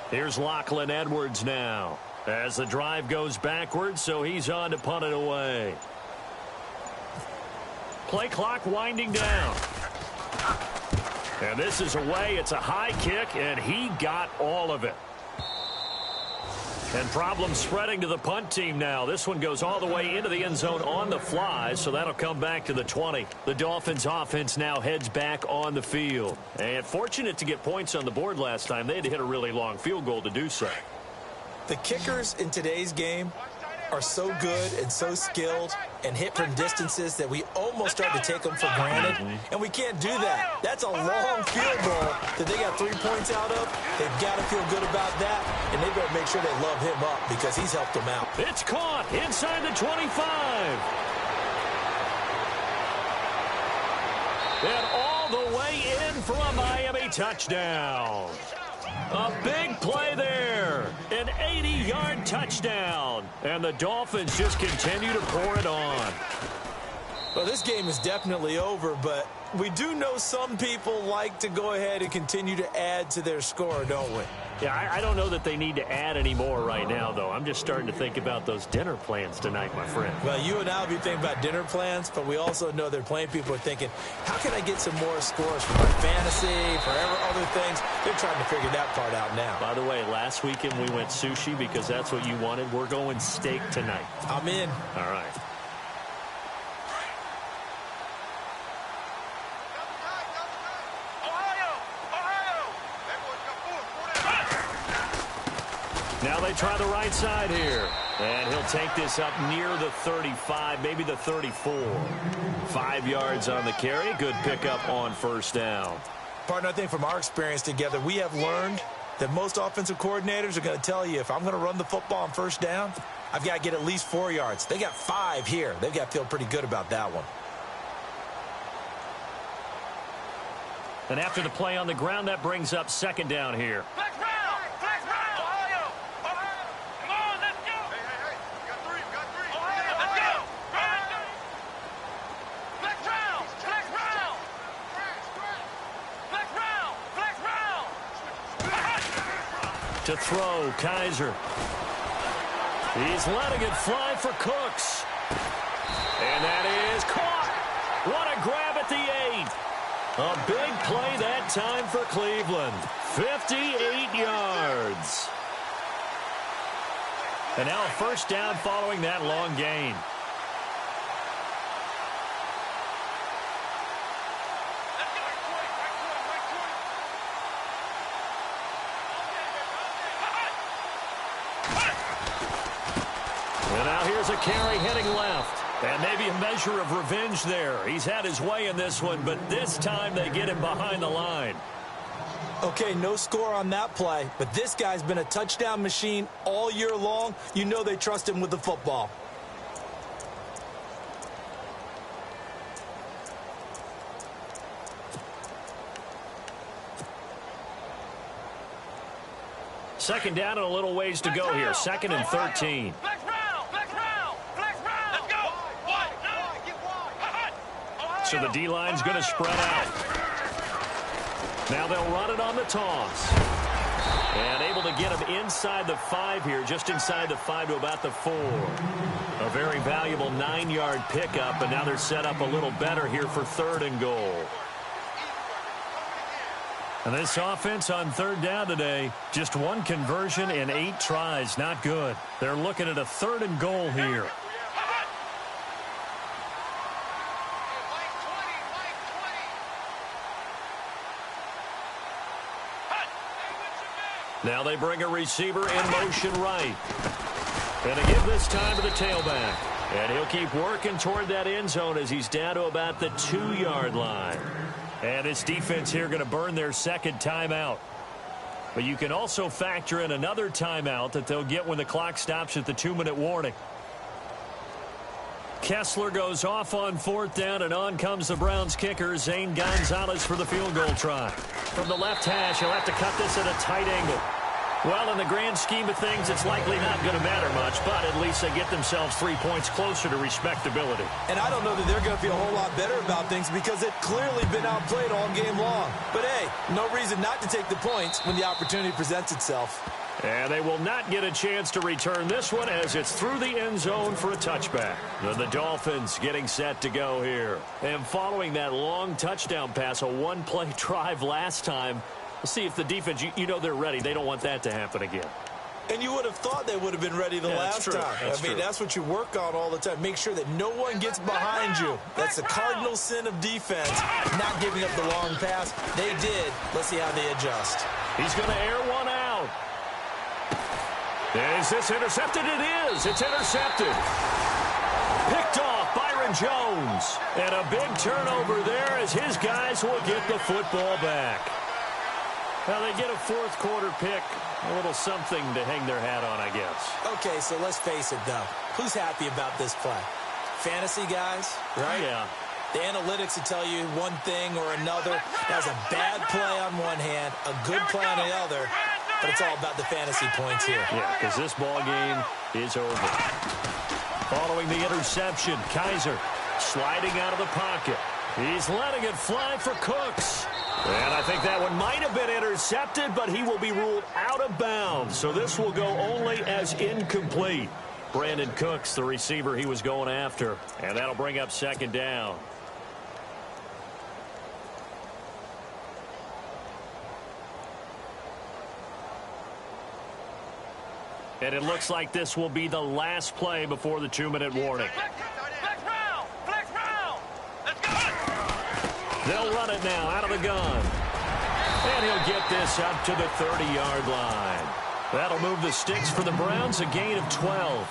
Here's Lachlan Edwards now as the drive goes backwards, so he's on to punt it away. Play clock winding down. And this is away. It's a high kick, and he got all of it. And problem spreading to the punt team now. This one goes all the way into the end zone on the fly, so that'll come back to the 20. The Dolphins offense now heads back on the field. And fortunate to get points on the board last time. They had to hit a really long field goal to do so. The kickers in today's game are so good and so skilled and hit from distances that we almost start to take them for granted, and we can't do that. That's a long field goal that they got 3 points out of. They've got to feel good about that, and they better make sure they love him up because he's helped them out. It's caught inside the 25. And all the way in for a Miami touchdown. A big play there. An 80-yard touchdown. And the Dolphins just continue to pour it on. Well, this game is definitely over, but we do know some people like to go ahead and continue to add to their score, don't we? Yeah, I don't know that they need to add any more right now, though. I'm just starting to think about those dinner plans tonight, my friend. Well, you and I will be thinking about dinner plans, but we also know they're playing people are thinking, how can I get some more scores for my fantasy, for other things? They're trying to figure that part out now. By the way, last weekend we went sushi because that's what you wanted. We're going steak tonight. I'm in. All right. Now they try the right side here. And he'll take this up near the 35, maybe the 34. 5 yards on the carry. Good pickup on first down. Partner, I think from our experience together, we have learned that most offensive coordinators are going to tell you, if I'm going to run the football on first down, I've got to get at least 4 yards. They got 5 here. They've got to feel pretty good about that one. And after the play on the ground, that brings up second down here. To throw, Kaiser. He's letting it fly for Cooks. And that is caught. What a grab at the 8. A big play that time for Cleveland. 58 yards. And now a first down following that long gain. And now here's a carry heading left. And maybe a measure of revenge there. He's had his way in this one, but this time they get him behind the line. Okay, no score on that play, but this guy's been a touchdown machine all year long. You know they trust him with the football. Second down and a little ways to go here. 2nd and 13. So the D-line's going to spread out. Now they'll run it on the toss. And able to get him inside the 5 here, just inside the 5 to about the 4. A very valuable 9-yard pickup, and now they're set up a little better here for 3rd and goal. And this offense on 3rd down today, just 1 conversion in 8 tries. Not good. They're looking at a 3rd and goal here. Now they bring a receiver in motion right. And they give this time to the tailback. And he'll keep working toward that end zone as he's down to about the 2-yard line. And this defense here going to burn their 2nd timeout. But you can also factor in another timeout that they'll get when the clock stops at the 2-minute warning. Kessler goes off on 4th down, and on comes the Browns kicker, Zane Gonzalez, for the field goal try. From the left hash, he'll have to cut this at a tight angle. Well, in the grand scheme of things, it's likely not going to matter much, but at least they get themselves 3 points closer to respectability. And I don't know that they're going to feel a whole lot better about things because they've clearly been outplayed all game long. But, hey, no reason not to take the points when the opportunity presents itself. And they will not get a chance to return this one as it's through the end zone for a touchback. The Dolphins getting set to go here. And following that long touchdown pass, a 1-play drive last time, we'll see if the defense, you know they're ready. They don't want that to happen again. And you would have thought they would have been ready the last time. I mean, that's what you work on all the time. Make sure that no one gets behind you. That's the cardinal sin of defense, not giving up the long pass. They did. Let's see how they adjust. He's going to air one out. Is this intercepted? It is. It's intercepted. Picked off Byron Jones. And a big turnover there as his guys will get the football back. Now they get a fourth quarter pick. A little something to hang their hat on, I guess. Okay, so let's face it, though. Who's happy about this play? Fantasy guys, right? Yeah. The analytics will tell you one thing or another. That's a bad play on one hand, a good play on the other, but it's all about the fantasy points here. Yeah, because this ball game is over. Following the interception, Kaiser sliding out of the pocket. He's letting it fly for Cooks. And I think that one might have been intercepted, but he will be ruled out of bounds. So this will go only as incomplete. Brandon Cooks, the receiver he was going after. And that'll bring up second down. And it looks like this will be the last play before the 2-minute warning. Flex round. Let's go. They'll run it now out of the gun. And he'll get this up to the 30-yard line. That'll move the sticks for the Browns, a gain of 12.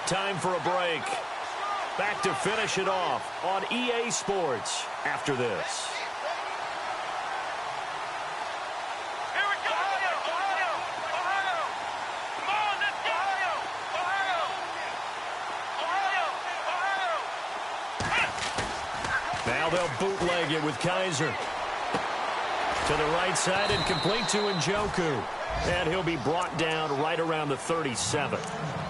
Time for a break. Back to finish it off on EA Sports after this. Now they'll bootleg it with Kaiser. To the right side and complete to Njoku. And he'll be brought down right around the 37.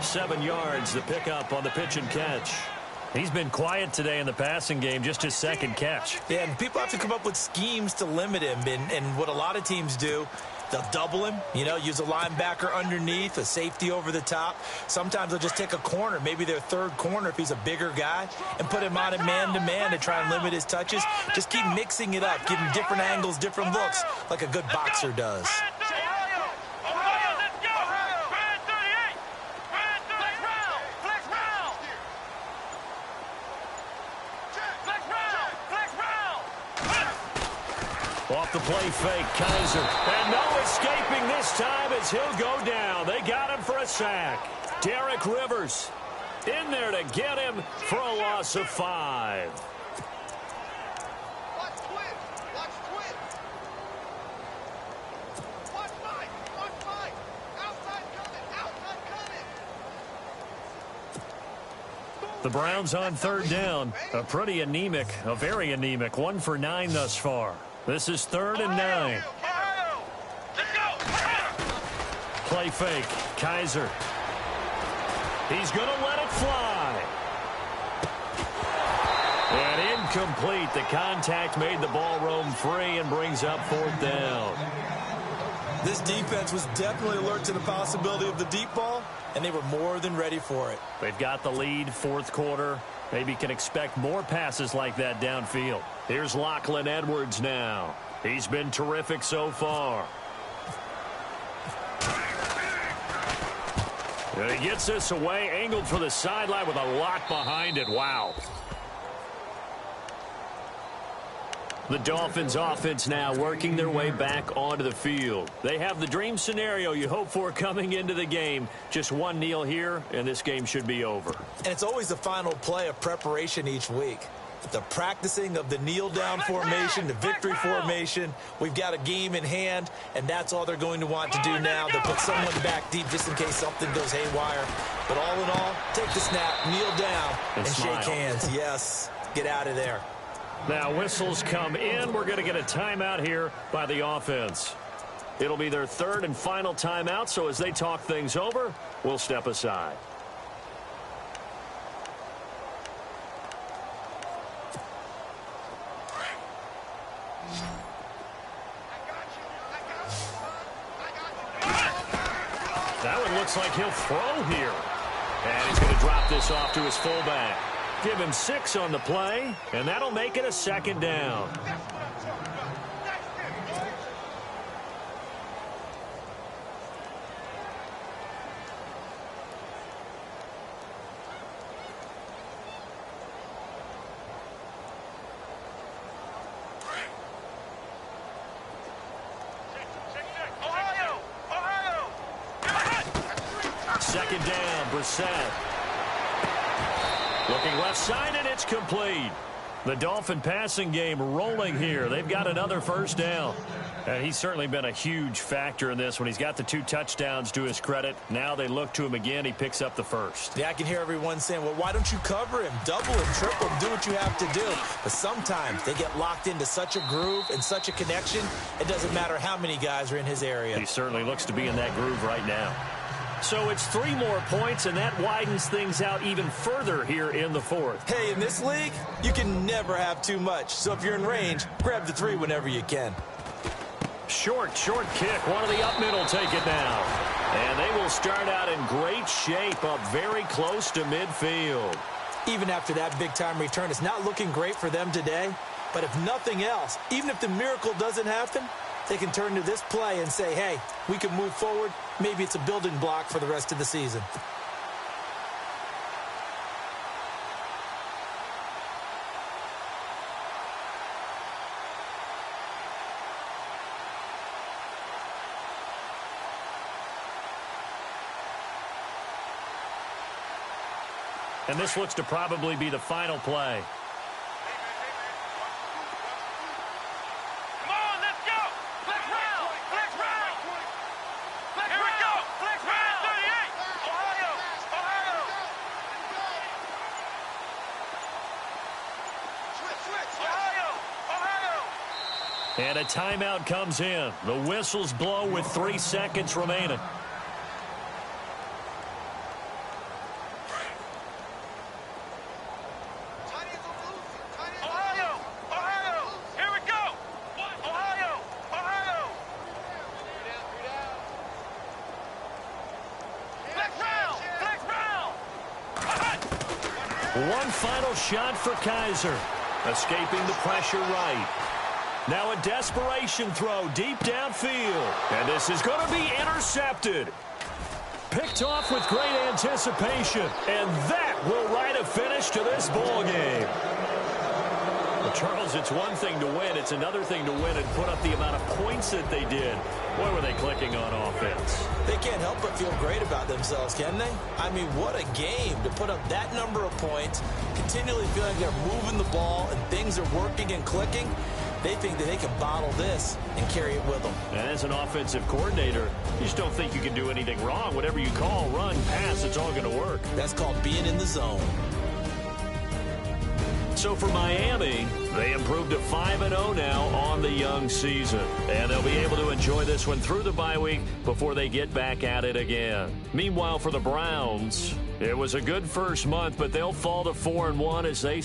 7 yards, the pickup on the pitch and catch. He's been quiet today in the passing game, just his second catch. Yeah, and people have to come up with schemes to limit him. And what a lot of teams do, they'll double him, use a linebacker underneath, a safety over the top. Sometimes they'll just take a corner, maybe their third corner if he's a bigger guy, and put him on a man-to-man to try and limit his touches. Just keep mixing it up, give him different angles, different looks, like a good boxer does. Off the play fake, Kaiser. And no escaping this time as he'll go down. They got him for a sack. Derek Rivers in there to get him for a loss of 5. Watch twin. Watch twin. Watch Mike. Watch Mike. Outside coming. The Browns on third down. A pretty anemic, a very anemic 1 for 9 thus far. This is 3rd and 9. Play fake. Kaiser. He's going to let it fly. And incomplete. The contact made the ball roam free and brings up 4th down. This defense was definitely alert to the possibility of the deep ball, and they were more than ready for it. They've got the lead, 4th quarter. Maybe can expect more passes like that downfield. Here's Lachlan Edwards now. He's been terrific so far. And he gets this away, angled for the sideline with a lot behind it. Wow. The Dolphins offense now working their way back onto the field. They have the dream scenario you hope for coming into the game. Just one kneel here, and this game should be over. And it's always the final play of preparation each week. The practicing of the kneel-down formation, the victory formation. We've got a game in hand, and that's all they're going to want to do now. They'll put someone back deep just in case something goes haywire. But all in all, take the snap, kneel down, and shake hands. Yes, get out of there. Now whistles come in. We're going to get a timeout here by the offense. It'll be their 3rd and final timeout, so as they talk things over, we'll step aside. That one looks like he'll throw here. And he's going to drop this off to his fullback. Give him 6 on the play, and that'll make it a 2nd down. Brissett. Looking left side, and it's complete. The Dolphin passing game rolling here. They've got another first down. And he's certainly been a huge factor in this when he's got the 2 touchdowns to his credit. Now they look to him again. He picks up the first. Yeah, I can hear everyone saying, well, why don't you cover him? Double him, triple him, do what you have to do. But sometimes they get locked into such a groove and such a connection, it doesn't matter how many guys are in his area. He certainly looks to be in that groove right now. So it's 3 more points, and that widens things out even further here in the fourth. Hey, in this league, you can never have too much. So if you're in range, grab the 3 whenever you can. Short kick. One of the up middle take it now. And they will start out in great shape up very close to midfield. Even after that big-time return, it's not looking great for them today. But if nothing else, even if the miracle doesn't happen, they can turn to this play and say, hey, we can move forward. Maybe it's a building block for the rest of the season. And this looks to probably be the final play. Come on, let's go. Flex round. Flex round. Here we go. Flex round. 38. Ohio. Ohio. And a timeout comes in. The whistles blow with 3 seconds remaining. One final shot for Kaiser. Escaping the pressure right. Now a desperation throw deep downfield. And this is going to be intercepted. Picked off with great anticipation. And that will write a finish to this ball game. Well, Charles, it's one thing to win. It's another thing to win and put up the amount of points that they did. Boy, were they clicking on offense. They can't help but feel great about themselves, can they? I mean, what a game to put up that number of points, continually feeling they're moving the ball and things are working and clicking. They think that they can bottle this and carry it with them. And as an offensive coordinator, you just don't think you can do anything wrong. Whatever you call, run, pass, it's all going to work. That's called being in the zone. So for Miami, they improved to 5-0 now on the young season. And they'll be able to enjoy this one through the bye week before they get back at it again. Meanwhile, for the Browns, it was a good first month, but they'll fall to 4-1 as they